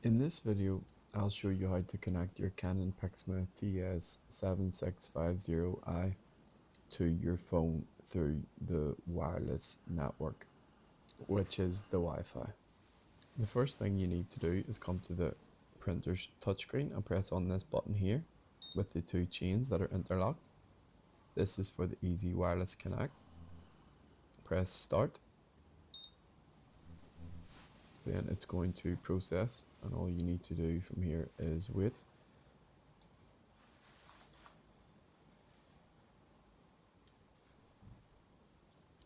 In this video, I'll show you how to connect your Canon Pixma TS7650i to your phone through the wireless network, which is the Wi-Fi. The first thing you need to do is come to the printer's touchscreen and press on this button here with the two chains that are interlocked. This is for the easy wireless connect. Press start. Then it's going to process, and all you need to do from here is wait.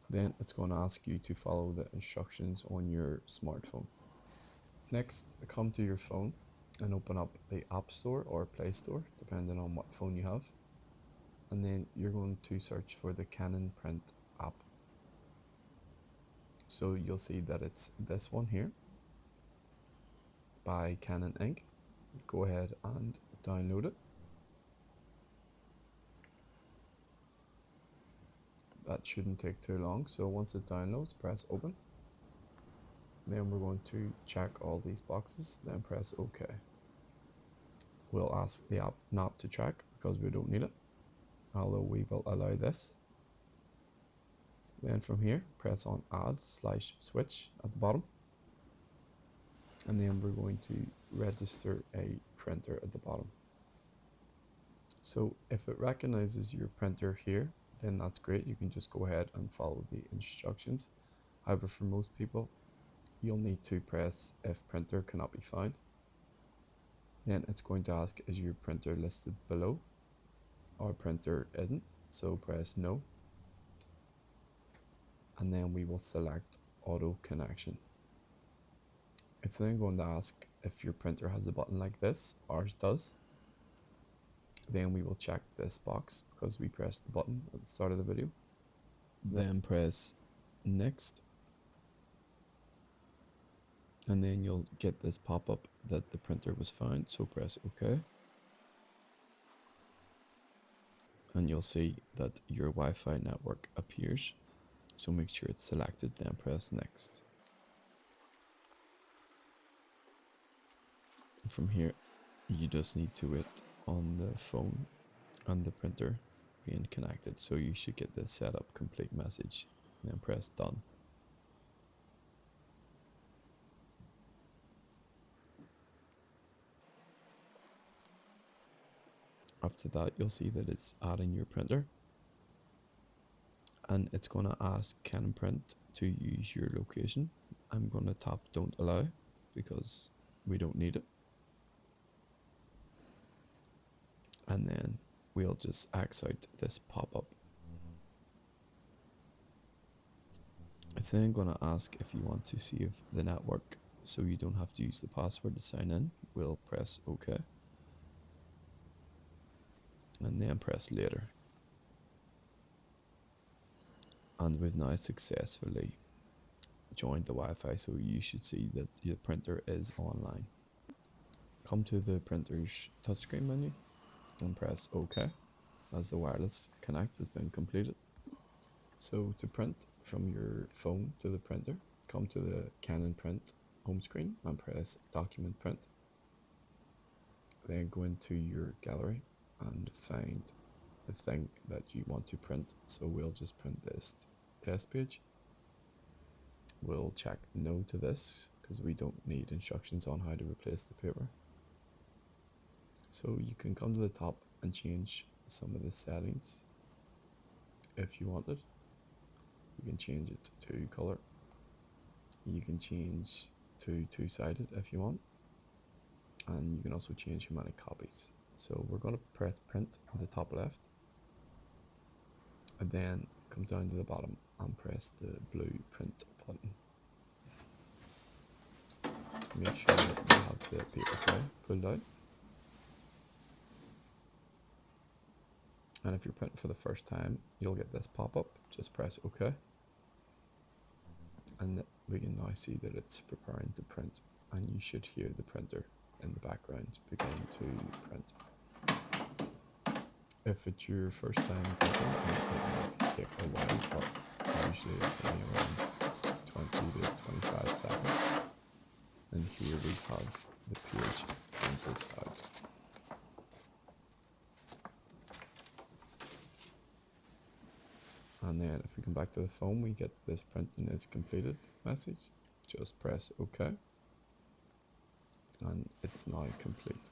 Then it's going to ask you to follow the instructions on your smartphone. Next, come to your phone and open up the App Store or Play Store, depending on what phone you have. And then you're going to search for the Canon Print app. So you'll see that it's this one here by Canon Inc. Go ahead and download it. That shouldn't take too long. So once it downloads, press open. Then we're going to check all these boxes, then press OK. We'll ask the app not to track because we don't need it, although we will allow this. Then from here, press on add/switch at the bottom. And then we're going to register a printer at the bottom. So if it recognizes your printer here, then that's great. You can just go ahead and follow the instructions. However, for most people, you'll need to press if printer cannot be found. Then it's going to ask, is your printer listed below? Our printer isn't, so press no. And then we will select auto connection. It's then going to ask if your printer has a button like this. Ours does. Then we will check this box because we pressed the button at the start of the video. Then press next. And then you'll get this pop-up that the printer was found, so press OK. And you'll see that your Wi-Fi network appears. So make sure it's selected, then press next. From here, you just need to wait on the phone and the printer being connected. So you should get this setup complete message, then press done. After that, you'll see that it's adding your printer. And it's going to ask Canon Print to use your location. I'm going to tap don't allow because we don't need it. And then we'll just X out this pop-up. It's then going to ask if you want to save the network so you don't have to use the password to sign in. We'll press OK. And then press later. And we've now successfully joined the Wi-Fi, so you should see that your printer is online. Come to the printer's touchscreen menu and press OK as the wireless connect has been completed. So to print from your phone to the printer, come to the Canon Print home screen and press Document Print. Then go into your gallery and find the thing that you want to print. So we'll just print this test page. We'll check no to this because we don't need instructions on how to replace the paper. So you can come to the top and change some of the settings if you wanted. You can change it to color. You can change to two-sided if you want. And you can also change how many copies. So we're going to press print at the top left. And then come down to the bottom and press the blue print button. Make sure that you have the paper tray pulled out. And if you're printing for the first time, you'll get this pop-up. Just press OK. And we can now see that it's preparing to print. And you should hear the printer in the background begin to print. If it's your first time printing, it might take a while, but usually it's only around 20 to 25 seconds. And here we have the page printed out. And then if we come back to the phone, we get this printing is completed message. Just press OK. And it's now complete.